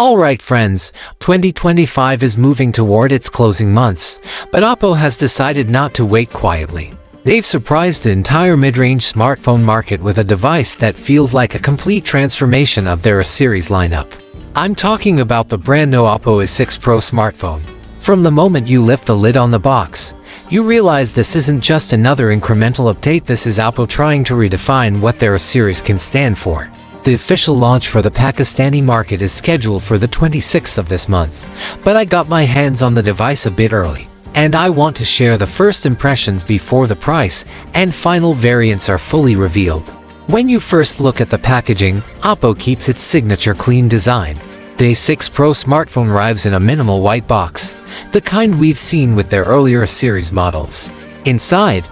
Alright friends, 2025 is moving toward its closing months, but Oppo has decided not to wait quietly. They've surprised the entire mid-range smartphone market with a device that feels like a complete transformation of their A-series lineup. I'm talking about the brand new Oppo A6 Pro smartphone. From the moment you lift the lid on the box, you realize this isn't just another incremental update. This is Oppo trying to redefine what their A-series can stand for. The official launch for the Pakistani market is scheduled for the 26th of this month, but I got my hands on the device a bit early, and I want to share the first impressions before the price and final variants are fully revealed. When you first look at the packaging, Oppo keeps its signature clean design. The A6 Pro smartphone arrives in a minimal white box, the kind we've seen with their earlier series models. Inside,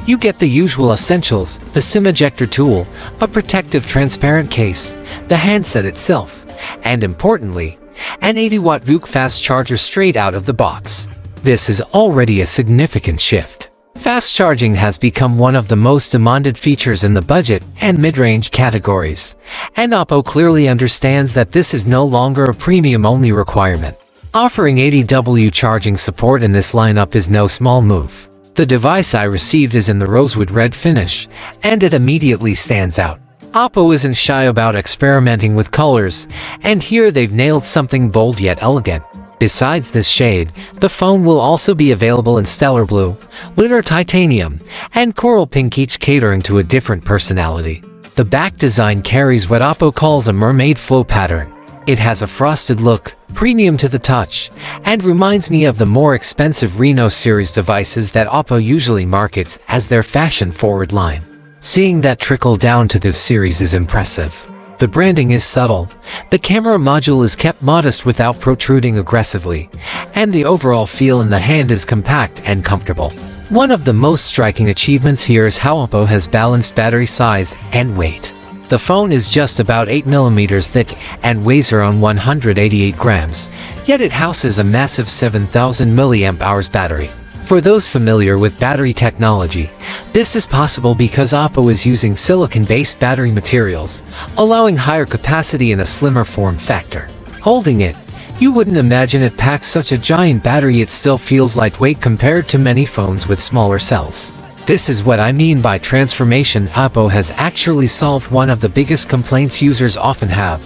you get the usual essentials: the SIM ejector tool, a protective transparent case, the handset itself, and importantly, an 80-watt VOOC fast charger straight out of the box. This is already a significant shift. Fast charging has become one of the most demanded features in the budget and mid-range categories, and Oppo clearly understands that this is no longer a premium-only requirement. Offering 80W charging support in this lineup is no small move. The device I received is in the rosewood red finish, and it immediately stands out. Oppo isn't shy about experimenting with colors, and here they've nailed something bold yet elegant. Besides this shade, the phone will also be available in stellar blue, lunar titanium, and coral pink, each catering to a different personality. The back design carries what Oppo calls a mermaid flow pattern. It has a frosted look, premium to the touch, and reminds me of the more expensive Reno series devices that Oppo usually markets as their fashion-forward line. Seeing that trickle down to this series is impressive. The branding is subtle, the camera module is kept modest without protruding aggressively, and the overall feel in the hand is compact and comfortable. One of the most striking achievements here is how Oppo has balanced battery size and weight. The phone is just about 8mm thick and weighs around 188 grams, yet it houses a massive 7000 mAh battery. For those familiar with battery technology, this is possible because Oppo is using silicon-based battery materials, allowing higher capacity in a slimmer form factor. Holding it, you wouldn't imagine it packs such a giant battery. It still feels lightweight compared to many phones with smaller cells. This is what I mean by transformation. Oppo has actually solved one of the biggest complaints users often have,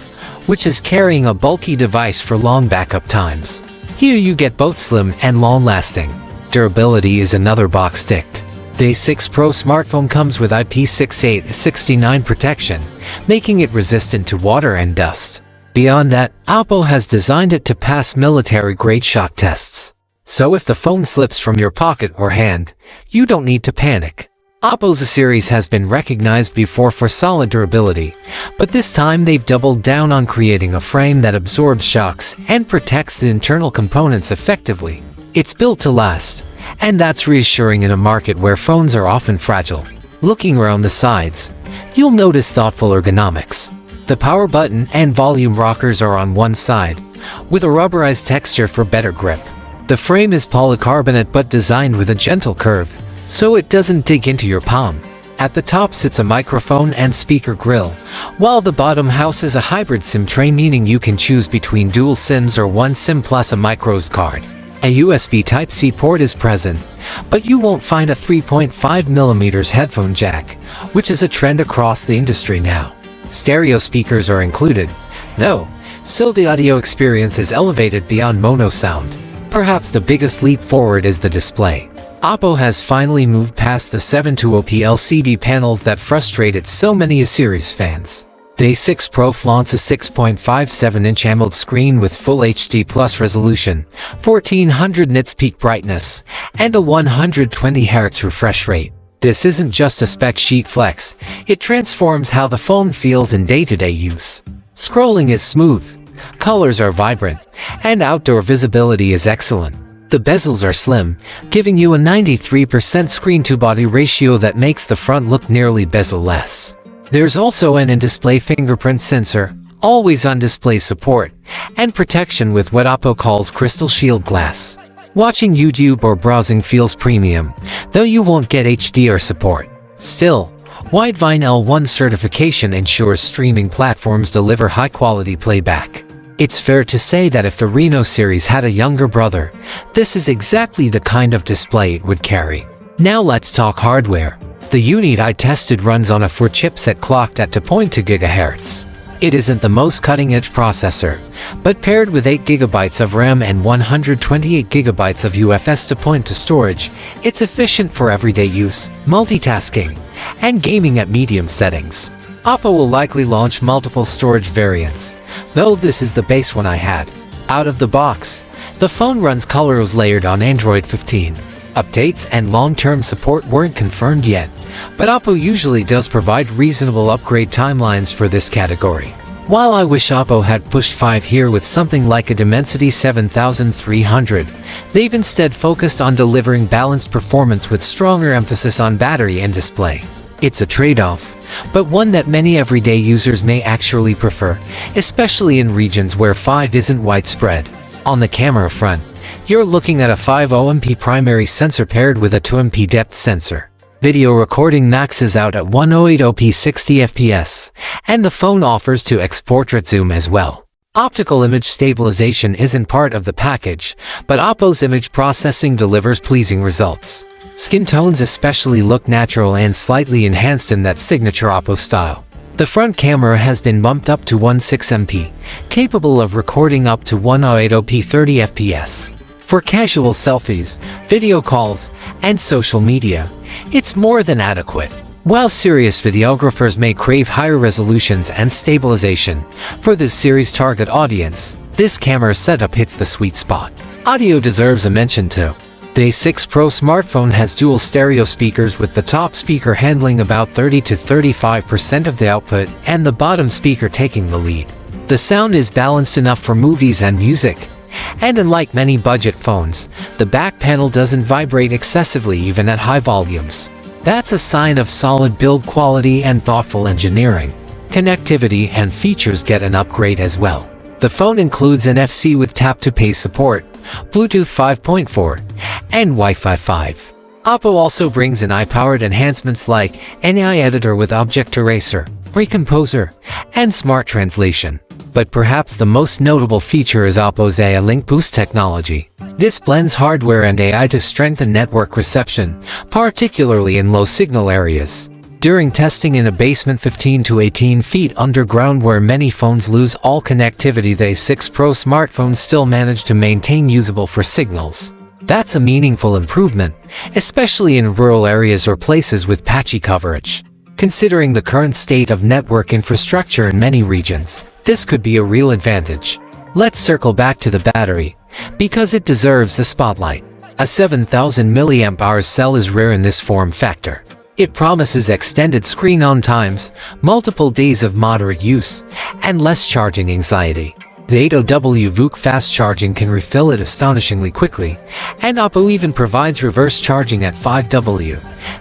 which is carrying a bulky device for long backup times. Here you get both slim and long-lasting. Durability is another box ticked. The A6 Pro smartphone comes with IP68/69 protection, making it resistant to water and dust. Beyond that, Oppo has designed it to pass military-grade shock tests. So if the phone slips from your pocket or hand, you don't need to panic. Oppo's A-series has been recognized before for solid durability, but this time they've doubled down on creating a frame that absorbs shocks and protects the internal components effectively. It's built to last, and that's reassuring in a market where phones are often fragile. Looking around the sides, you'll notice thoughtful ergonomics. The power button and volume rockers are on one side, with a rubberized texture for better grip. The frame is polycarbonate but designed with a gentle curve, so it doesn't dig into your palm. At the top sits a microphone and speaker grill, while the bottom houses a hybrid SIM tray, meaning you can choose between dual SIMs or one SIM plus a microSD card. A USB Type-C port is present, but you won't find a 3.5mm headphone jack, which is a trend across the industry now. Stereo speakers are included, though, so the audio experience is elevated beyond mono sound. Perhaps the biggest leap forward is the display. Oppo has finally moved past the 720p LCD panels that frustrated so many A-series fans. The A6 Pro flaunts a 6.57-inch AMOLED screen with full HD plus resolution, 1400 nits peak brightness, and a 120Hz refresh rate. This isn't just a spec sheet flex, it transforms how the phone feels in day-to-day use. Scrolling is smooth, colors are vibrant, and outdoor visibility is excellent. The bezels are slim, giving you a 93% screen-to-body ratio that makes the front look nearly bezel-less. There's also an in-display fingerprint sensor, always-on display support, and protection with what Oppo calls crystal shield glass. Watching YouTube or browsing feels premium, though you won't get HDR support. Still, Widevine L1 certification ensures streaming platforms deliver high-quality playback. It's fair to say that if the Reno series had a younger brother, this is exactly the kind of display it would carry. Now let's talk hardware. The unit I tested runs on a 4 chipset clocked at 2.2 GHz. It isn't the most cutting-edge processor, but paired with 8 GB of RAM and 128 GB of UFS 2.2 storage, it's efficient for everyday use, multitasking, and gaming at medium settings. Oppo will likely launch multiple storage variants, though this is the base one I had. Out of the box, the phone runs colors layered on Android 15. Updates and long-term support weren't confirmed yet, but Oppo usually does provide reasonable upgrade timelines for this category. While I wish Oppo had pushed 5 here with something like a Dimensity 7300, they've instead focused on delivering balanced performance with stronger emphasis on battery and display. It's a trade-off, but one that many everyday users may actually prefer, especially in regions where 5 isn't widespread. On the camera front, you're looking at a 50MP primary sensor paired with a 2MP depth sensor. Video recording maxes out at 1080p 60fps, and the phone offers 2x portrait zoom as well. Optical image stabilization isn't part of the package, but Oppo's image processing delivers pleasing results. Skin tones especially look natural and slightly enhanced in that signature Oppo style. The front camera has been bumped up to 16MP, capable of recording up to 1080p 30fps. For casual selfies, video calls, and social media, it's more than adequate. While serious videographers may crave higher resolutions and stabilization, for this series' target audience, this camera setup hits the sweet spot. Audio deserves a mention too. The A6 Pro smartphone has dual stereo speakers with the top speaker handling about 30 to 35% of the output and the bottom speaker taking the lead. The sound is balanced enough for movies and music. And unlike many budget phones, the back panel doesn't vibrate excessively even at high volumes. That's a sign of solid build quality and thoughtful engineering. Connectivity and features get an upgrade as well. The phone includes NFC with tap-to-pay support, Bluetooth 5.4, and Wi-Fi 5. Oppo also brings in AI-powered enhancements like an AI editor with Object Eraser, Recomposer, and Smart Translation. But perhaps the most notable feature is Oppo's AI Link Boost technology. This blends hardware and AI to strengthen network reception, particularly in low-signal areas. During testing in a basement 15 to 18 feet underground where many phones lose all connectivity, the A6 Pro smartphone still managed to maintain usable for signals. That's a meaningful improvement, especially in rural areas or places with patchy coverage. Considering the current state of network infrastructure in many regions, this could be a real advantage. Let's circle back to the battery, because it deserves the spotlight. A 7000 mAh cell is rare in this form factor. It promises extended screen-on times, multiple days of moderate use, and less charging anxiety. The 800W VOOC fast charging can refill it astonishingly quickly, and Oppo even provides reverse charging at 5W.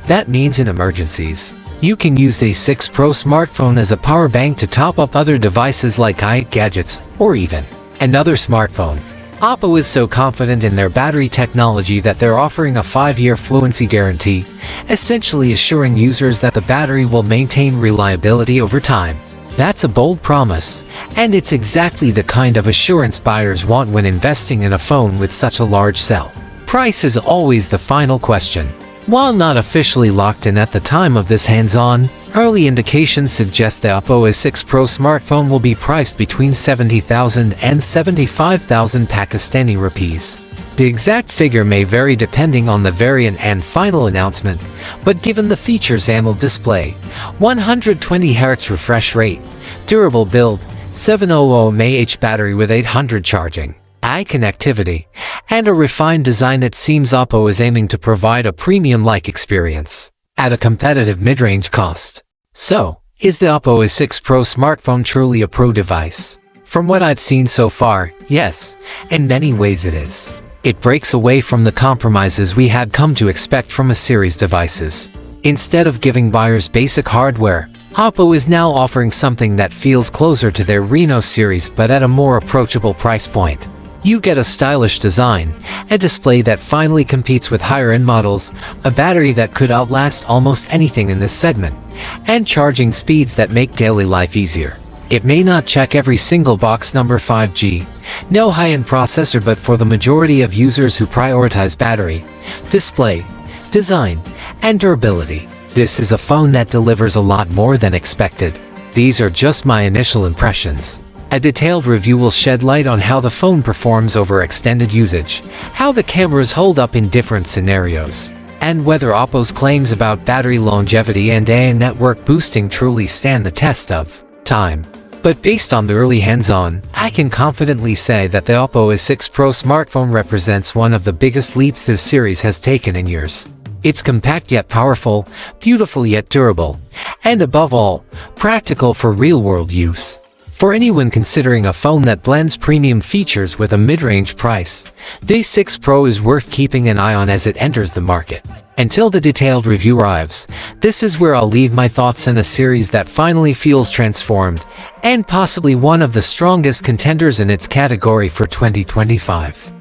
That means in emergencies, you can use the A6 Pro smartphone as a power bank to top up other devices like iGadgets or even another smartphone. Oppo is so confident in their battery technology that they're offering a 5-year fluency guarantee, essentially assuring users that the battery will maintain reliability over time. That's a bold promise, and it's exactly the kind of assurance buyers want when investing in a phone with such a large cell. Price is always the final question. While not officially locked in at the time of this hands-on, early indications suggest the Oppo A6 Pro smartphone will be priced between 70,000 and 75,000 Pakistani rupees. The exact figure may vary depending on the variant and final announcement, but given the features AMOLED display, 120Hz refresh rate, durable build, 700 mAh battery with 800 charging, AI connectivity, and a refined design, it seems Oppo is aiming to provide a premium-like experience at a competitive mid-range cost. So, is the Oppo A6 Pro smartphone truly a pro device? From what I've seen so far, yes, in many ways it is. It breaks away from the compromises we had come to expect from a series devices. Instead of giving buyers basic hardware, Oppo is now offering something that feels closer to their Reno series but at a more approachable price point. You get a stylish design, a display that finally competes with higher-end models, a battery that could outlast almost anything in this segment, and charging speeds that make daily life easier. It may not check every single box: number 5G, no high-end processor, but for the majority of users who prioritize battery, display, design, and durability, this is a phone that delivers a lot more than expected. These are just my initial impressions. A detailed review will shed light on how the phone performs over extended usage, how the cameras hold up in different scenarios, and whether Oppo's claims about battery longevity and AI network boosting truly stand the test of time. But based on the early hands-on, I can confidently say that the Oppo A6 Pro smartphone represents one of the biggest leaps this series has taken in years. It's compact yet powerful, beautiful yet durable, and above all, practical for real-world use. For anyone considering a phone that blends premium features with a mid-range price, the A6 Pro is worth keeping an eye on as it enters the market. Until the detailed review arrives, this is where I'll leave my thoughts on a series that finally feels transformed, and possibly one of the strongest contenders in its category for 2025.